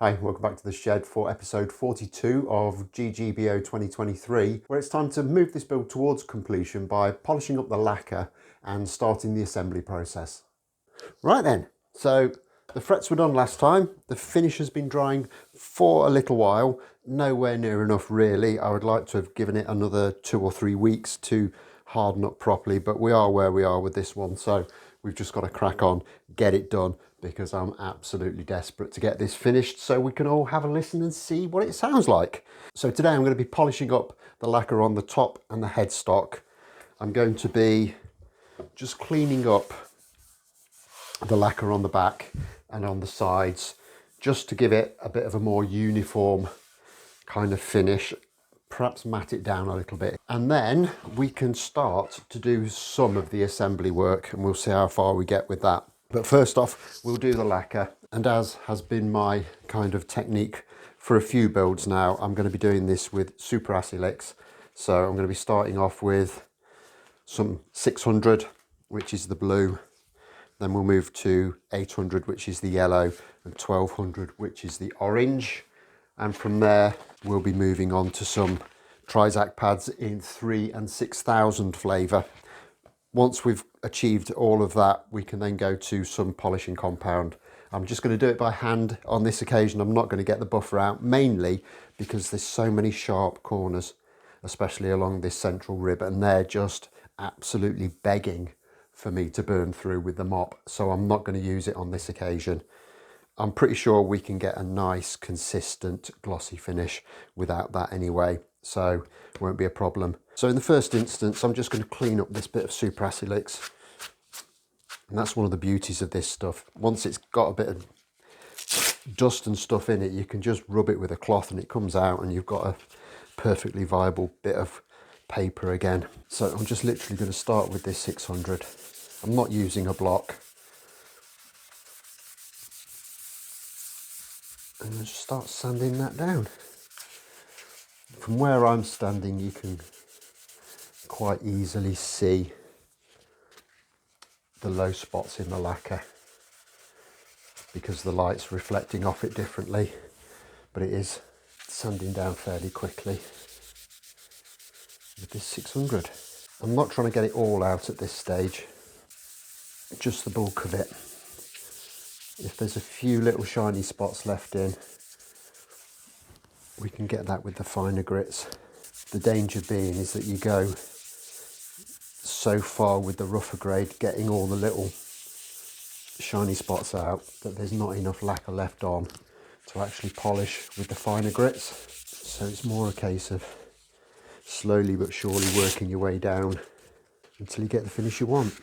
Hi, welcome back to the shed for episode 42 of GGBO 2023, where it's time to move this build towards completion by polishing up the lacquer and starting the assembly process. Right then, so the frets were done last time. The finish has been drying for a little while, nowhere near enough really. I would like to have given it another 2 or 3 weeks to harden up properly, but we are where we are with this one, so we've just got to crack on, get it done, because I'm absolutely desperate to get this finished so we can all have a listen and see what it sounds like. So today I'm going to be polishing up the lacquer on the top and the headstock. I'm going to be just cleaning up the lacquer on the back and on the sides, just to give it a bit of a more uniform kind of finish, perhaps matte it down a little bit, and then we can start to do some of the assembly work and we'll see how far we get with that. But first off, we'll do the lacquer, and as has been my kind of technique for a few builds now, I'm going to be doing this with super acrylics. So I'm going to be starting off with some 600, which is the blue, then we'll move to 800, which is the yellow, and 1200, which is the orange. And from there, we'll be moving on to some Trizac pads in 3 and 6000 flavour. Once we've achieved all of that, we can then go to some polishing compound. I'm just going to do it by hand on this occasion. I'm not going to get the buffer out, mainly because there's so many sharp corners, especially along this central rib, and they're just absolutely begging for me to burn through with the mop. So I'm not going to use it on this occasion. I'm pretty sure we can get a nice, consistent, glossy finish without that anyway, so it won't be a problem. So in the first instance, I'm just going to clean up this bit of super acrylics. And that's one of the beauties of this stuff. Once it's got a bit of dust and stuff in it, you can just rub it with a cloth and it comes out and you've got a perfectly viable bit of paper again. So I'm just literally going to start with this 600. I'm not using a block. And just start sanding that down. From where I'm standing, you can quite easily see the low spots in the lacquer because the light's reflecting off it differently, but it is sanding down fairly quickly with this 600. I'm not trying to get it all out at this stage, just the bulk of it. If there's a few little shiny spots left in, we can get that with the finer grits. The danger being is that you go so far with the rougher grade, getting all the little shiny spots out, that there's not enough lacquer left on to actually polish with the finer grits. So it's more a case of slowly but surely working your way down until you get the finish you want.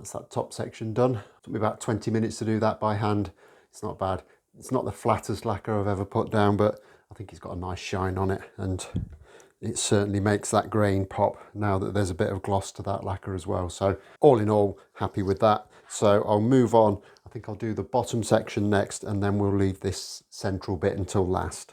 that's that top section done. Took me about 20 minutes to do that by hand. It's not bad. It's not the flattest lacquer I've ever put down, but I think it's got a nice shine on it, and it certainly makes that grain pop now that there's a bit of gloss to that lacquer as well. So all in all, happy with that. So I'll move on. I think I'll do the bottom section next, and then we'll leave this central bit until last.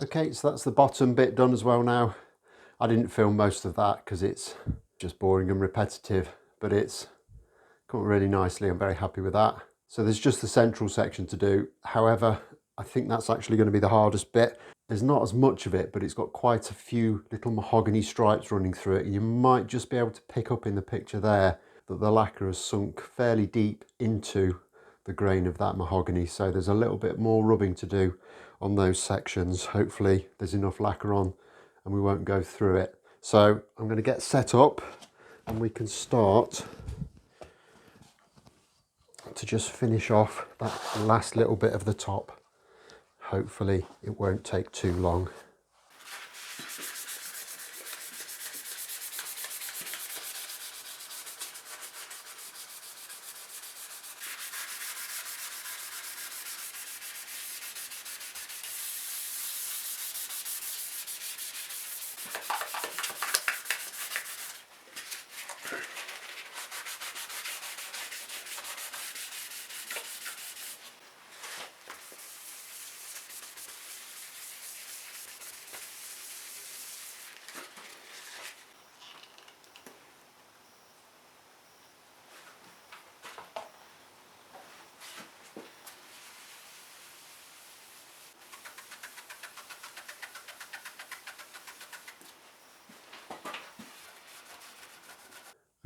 Okay, so that's the bottom bit done as well now. I didn't film most of that because it's just boring and repetitive, but it's come really nicely. I'm very happy with that. So there's just the central section to do. However, I think that's actually going to be the hardest bit. There's not as much of it, but it's got quite a few little mahogany stripes running through it. You might just be able to pick up in the picture there that the lacquer has sunk fairly deep into the grain of that mahogany. So there's a little bit more rubbing to do on those sections. Hopefully there's enough lacquer on and we won't go through it. So I'm going to get set up and we can start to just finish off that last little bit of the top. Hopefully it won't take too long.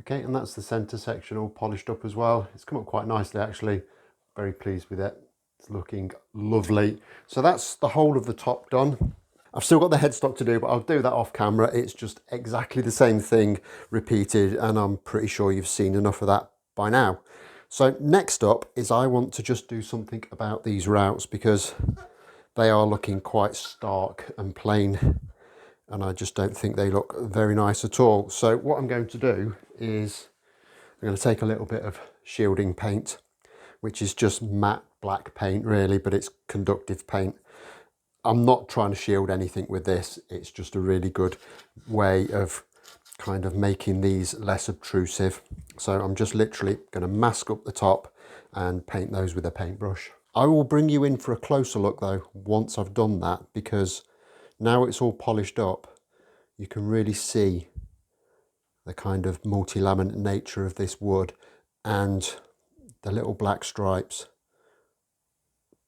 Okay, and that's the centre section all polished up as well. It's come up quite nicely actually. Very pleased with it. It's looking lovely. So that's the whole of the top done. I've still got the headstock to do, but I'll do that off camera. It's just exactly the same thing repeated, and I'm pretty sure you've seen enough of that by now. So next up is I want to just do something about these routs because they are looking quite stark and plain, and I just don't think they look very nice at all. So what I'm going to do is I'm going to take a little bit of shielding paint, which is just matte black paint really, but it's conductive paint. I'm not trying to shield anything with this. It's just a really good way of kind of making these less obtrusive. So I'm just literally going to mask up the top and paint those with a paintbrush. I will bring you in for a closer look though once I've done that, because now it's all polished up, you can really see the kind of multi-laminate nature of this wood and the little black stripes.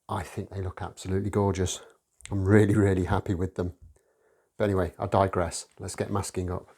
I think they look absolutely gorgeous. I'm really, really happy with them. But anyway, I digress. Let's get masking up.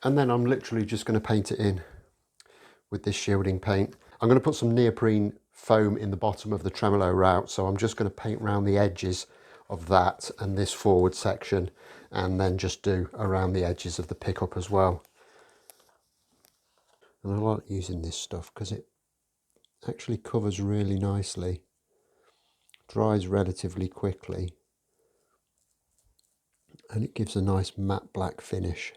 And then I'm literally just going to paint it in with this shielding paint. I'm going to put some neoprene foam in the bottom of the tremolo route, so I'm just going to paint around the edges of that and this forward section, and then just do around the edges of the pickup as well. And I like using this stuff because it actually covers really nicely, dries relatively quickly, and it gives a nice matte black finish.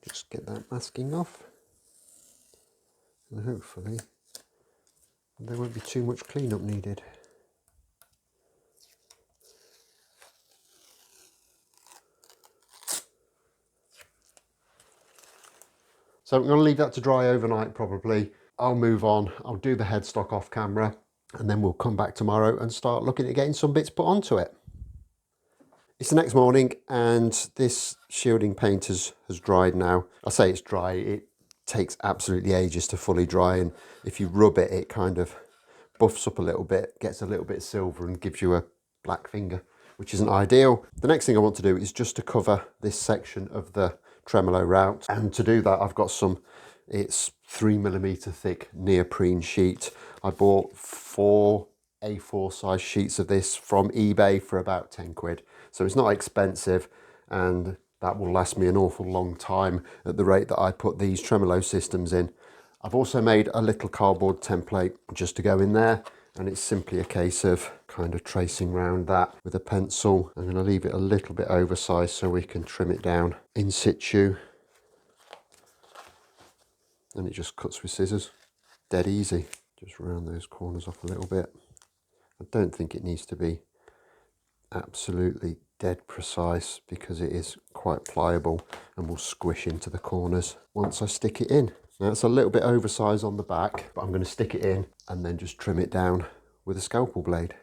Just get that masking off, and hopefully there won't be too much cleanup needed. So I'm going to leave that to dry overnight probably. I'll move on, I'll do the headstock off camera, and then we'll come back tomorrow and start looking at getting some bits put onto it. It's the next morning and this shielding paint has dried now. I say it's dry, it takes absolutely ages to fully dry, and if you rub it, it kind of buffs up a little bit, gets a little bit silver and gives you a black finger, which isn't ideal. The next thing I want to do is just to cover this section of the tremolo route, and to do that I've got some, it's 3mm thick neoprene sheet. I bought 4 A4 size sheets of this from eBay for about 10 quid. So it's not expensive, and that will last me an awful long time at the rate that I put these tremolo systems in. I've also made a little cardboard template just to go in there, and it's simply a case of kind of tracing around that with a pencil. I'm going to leave it a little bit oversized so we can trim it down in situ. And it just cuts with scissors. Dead easy. Just round those corners off a little bit. I don't think it needs to be absolutely dead precise because it is quite pliable and will squish into the corners once I stick it in. Now it's a little bit oversized on the back, but I'm going to stick it in and then just trim it down with a scalpel blade.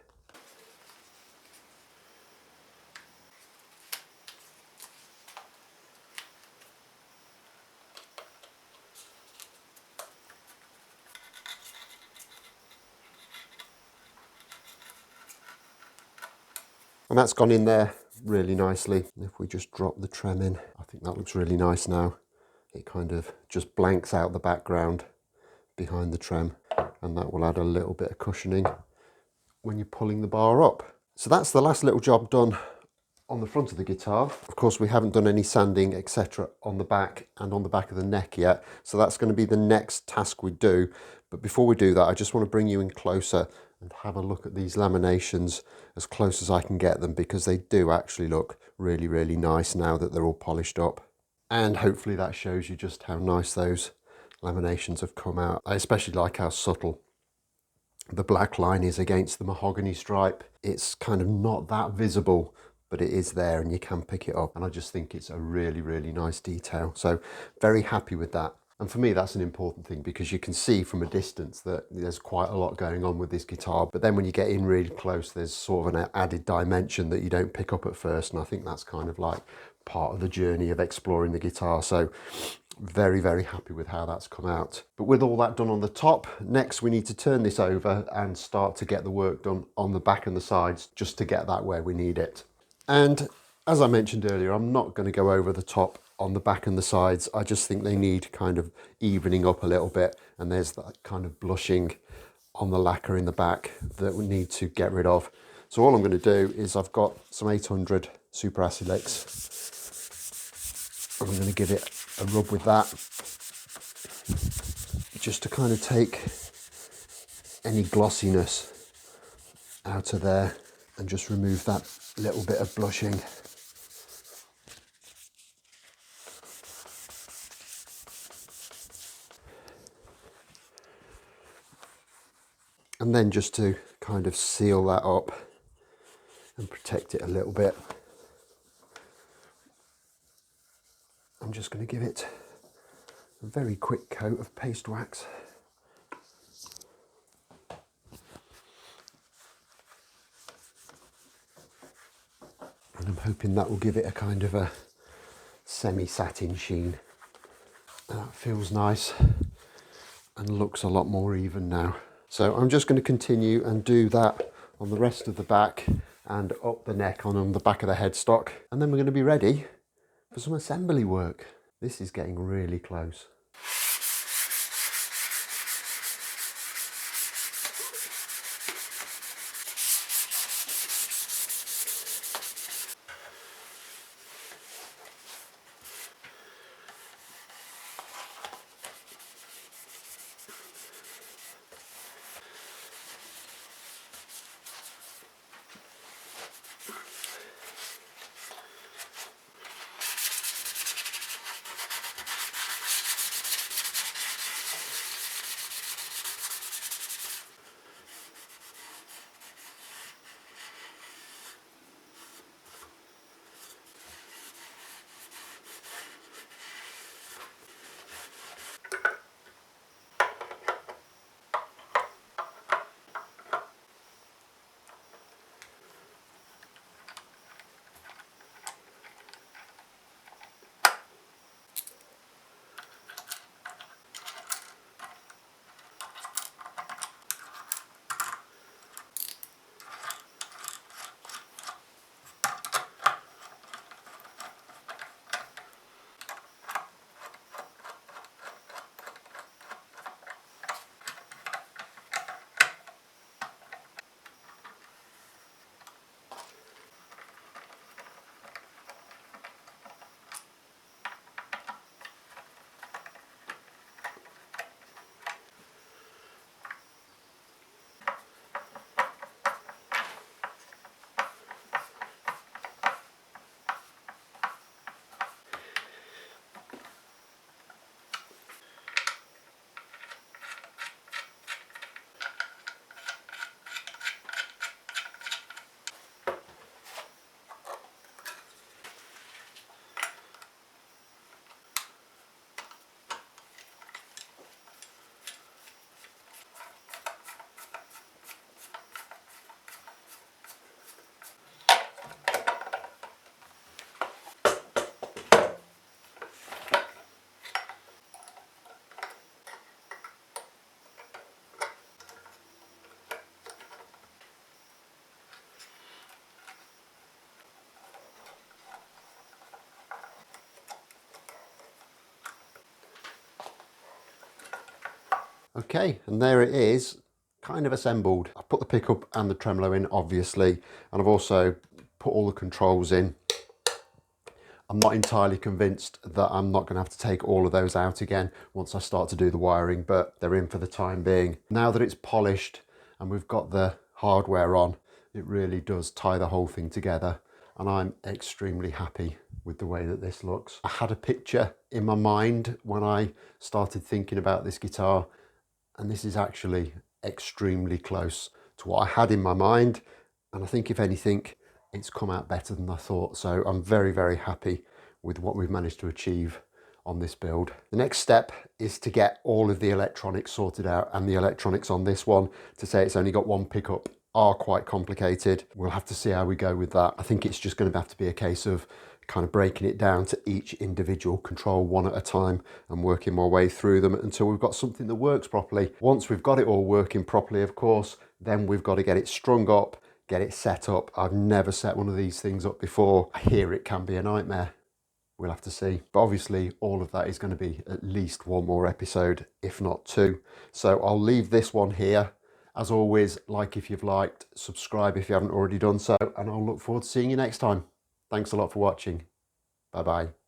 And that's gone in there really nicely. If we just drop the trem in, I think that looks really nice now. It kind of just blanks out the background behind the trem, and that will add a little bit of cushioning when you're pulling the bar up. So that's the last little job done on the front of the guitar. Of course, we haven't done any sanding, etc. on the back and on the back of the neck yet, so that's going to be the next task we do. But before we do that, I just want to bring you in closer and have a look at these laminations as close as I can get them, because they do actually look really, really nice now that they're all polished up. And hopefully that shows you just how nice those laminations have come out. I especially like how subtle the black line is against the mahogany stripe. It's kind of not that visible, but it is there and you can pick it up. And I just think it's a really, really nice detail. So very happy with that. And for me, that's an important thing, because you can see from a distance that there's quite a lot going on with this guitar. But then when you get in really close, there's sort of an added dimension that you don't pick up at first. And I think that's kind of like part of the journey of exploring the guitar. So very, very happy with how that's come out. But with all that done on the top, next we need to turn this over and start to get the work done on the back and the sides, just to get that where we need it. And as I mentioned earlier, I'm not going to go over the top on the back and the sides. I just think they need kind of evening up a little bit, and there's that kind of blushing on the lacquer in the back that we need to get rid of. So all I'm going to do is, I've got some 800 Super Acrylics. I'm going to give it a rub with that, just to kind of take any glossiness out of there and just remove that little bit of blushing. And then just to kind of seal that up and protect it a little bit, I'm just going to give it a very quick coat of paste wax And I'm hoping that will give it a kind of a semi-satin sheen. That feels nice and looks a lot more even now. So I'm just going to continue and do that on the rest of the back and up the neck on the back of the headstock. And then we're going to be ready for some assembly work. This is getting really close. Okay, and there it is, kind of assembled. I've put the pickup and the tremolo in, obviously, and I've also put all the controls in. I'm not entirely convinced that I'm not going to have to take all of those out again once I start to do the wiring, but they're in for the time being. Now that it's polished and we've got the hardware on, it really does tie the whole thing together, and I'm extremely happy with the way that this looks. I had a picture in my mind when I started thinking about this guitar, and this is actually extremely close to what I had in my mind, and I think if anything it's come out better than I thought. So I'm very, very happy with what we've managed to achieve on this build. The next step is to get all of the electronics sorted out, and the electronics on this one, to say it's only got one pickup, are quite complicated. We'll have to see how we go with that. I think it's just going to have to be a case of kind of breaking it down to each individual control one at a time and working my way through them until we've got something that works properly. Once we've got it all working properly, of course, then we've got to get it strung up, get it set up. I've never set one of these things up before. I hear it can be a nightmare. We'll have to see. But obviously all of that is going to be at least one more episode, if not two. So I'll leave this one here. As always, like if you've liked, subscribe if you haven't already done so, and I'll look forward to seeing you next time. Thanks a lot for watching. Bye bye.